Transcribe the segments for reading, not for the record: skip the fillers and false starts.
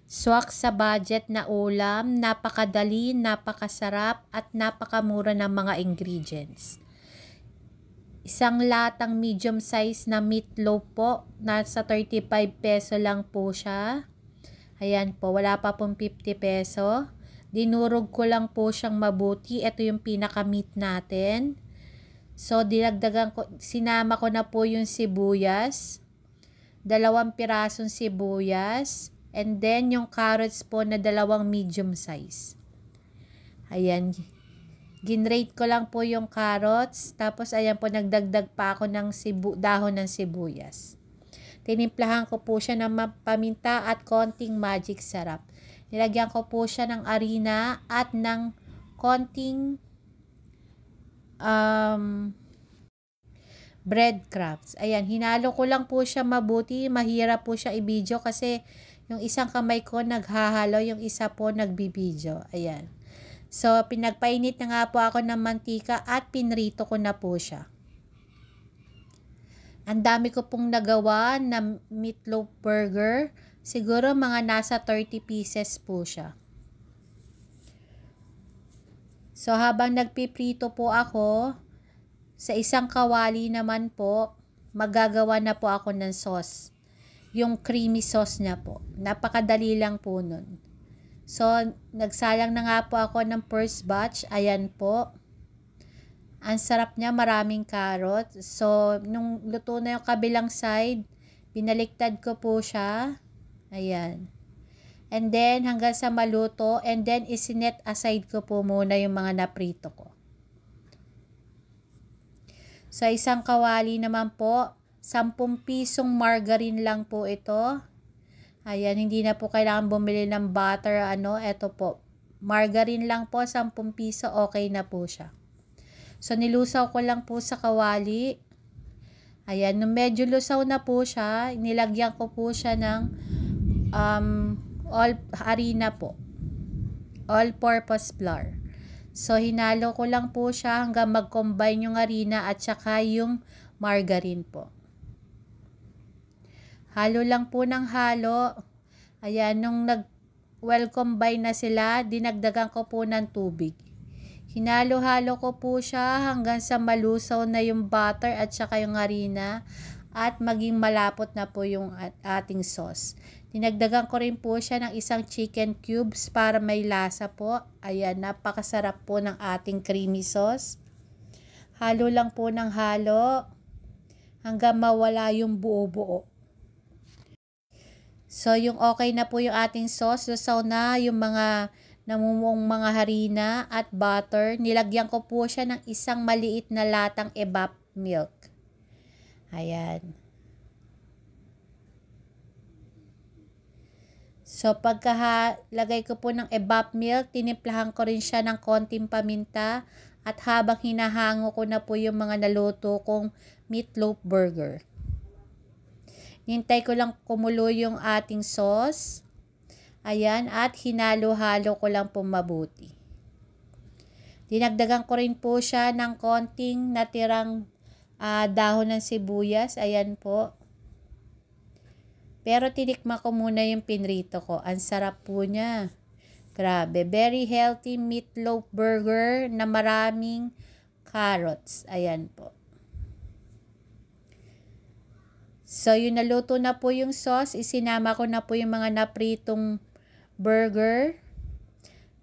Swak sa budget na ulam, napakadali, napakasarap at napakamura ng mga ingredients. Isang latang medium size na meatloaf po, nasa 35 peso lang po siya. Ayan po, wala pa pong 50 peso. Dinurog ko lang po siyang mabuti. Ito yung pinaka-meat natin. So, sinama ko na po yung sibuyas. 2 pirasong sibuyas. And then, yung carrots po na 2 medium size. Ayan. Ginrate ko lang po yung carrots. Tapos, ayan po, nagdagdag pa ako ng dahon ng sibuyas. Tinimplahan ko po siya ng paminta at konting magic sarap. Nilagyan ko po siya ng harina at ng konting breadcrumbs. Ayan, hinalo ko lang po siya mabuti. Mahirap po siya i-video kasi yung isang kamay ko naghahalo, yung isa po nagbibideo. Ayan. So, pinagpainit na nga po ako ng mantika at pinrito ko na po siya. Ang dami ko pong nagawa na meatloaf burger. Siguro mga nasa 30 pieces po siya. So, habang nagpiprito po ako, sa isang kawali naman po, magagawa na po ako ng sauce. Yung creamy sauce niya po. Napakadali lang po nun. So, nagsalang na nga po ako ng first batch. Ayan po. Ang sarap niya, maraming carrots. So, nung luto na yung kabilang side, binaliktad ko po siya. Ayan. And then, hanggang sa maluto. And then, isinet aside ko po muna yung mga naprito ko. So, isang kawali naman po, 10 pisong margarine lang po ito. Ayan, hindi na po kailangan bumili ng butter. Ito po. Margarine lang po, 10 piso, okay na po siya. So, nilusaw ko lang po sa kawali. Ayan, nung medyo lusaw na po siya, nilagyan ko po siya ng harina po. All-purpose flour. So, hinalo ko lang po siya hanggang mag-combine yung harina at saka yung margarine po. Halo lang po ng halo. Ayan, nung combine na sila, dinagdagan ko po ng tubig. Hinalo-halo ko po siya hanggang sa malusaw na yung butter at saka yung harina at maging malapot na po yung ating sauce. Dinagdagan ko rin po siya ng isang chicken cubes para may lasa po. Ayan, napakasarap po ng ating creamy sauce. Halo lang po ng halo hanggang mawala yung buo-buo. So, yung okay na po yung ating sauce, lusaw na yung mga namumong mga harina at butter. Nilagyan ko po siya ng isang maliit na latang evap milk. Ayan. So, pagkalagay ko po ng evap milk, tinimplahan ko rin siya ng konting paminta at habang hinahango ko na po yung mga naluto kong meatloaf burger. Nintay ko lang kumulo yung ating sauce. Ayan, at hinalo-halo ko lang po mabuti. Dinagdagan ko rin po siya ng konting natirang dahon ng sibuyas. Ayan po. Pero tinikma ko muna yung pinrito ko. Ang sarap po niya. Grabe, very healthy meatloaf burger na maraming carrots. Ayan po. So, yung naluto na po yung sauce, isinama ko na po yung mga napritong burger,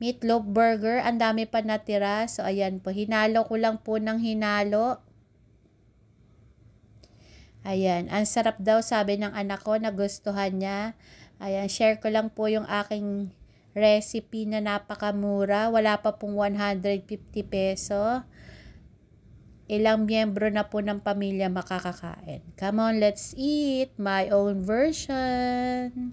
meatloaf burger. Ang dami pa natira. So, ayan po. Hinalo ko lang po ng hinalo. Ayan. Ang sarap daw, sabi ng anak ko, nagustuhan niya. Ayan, share ko lang po yung aking recipe na napakamura. Wala pa pong 150 peso. Ilang miyembro na po ng pamilya makakakain. Come on, let's eat my own version.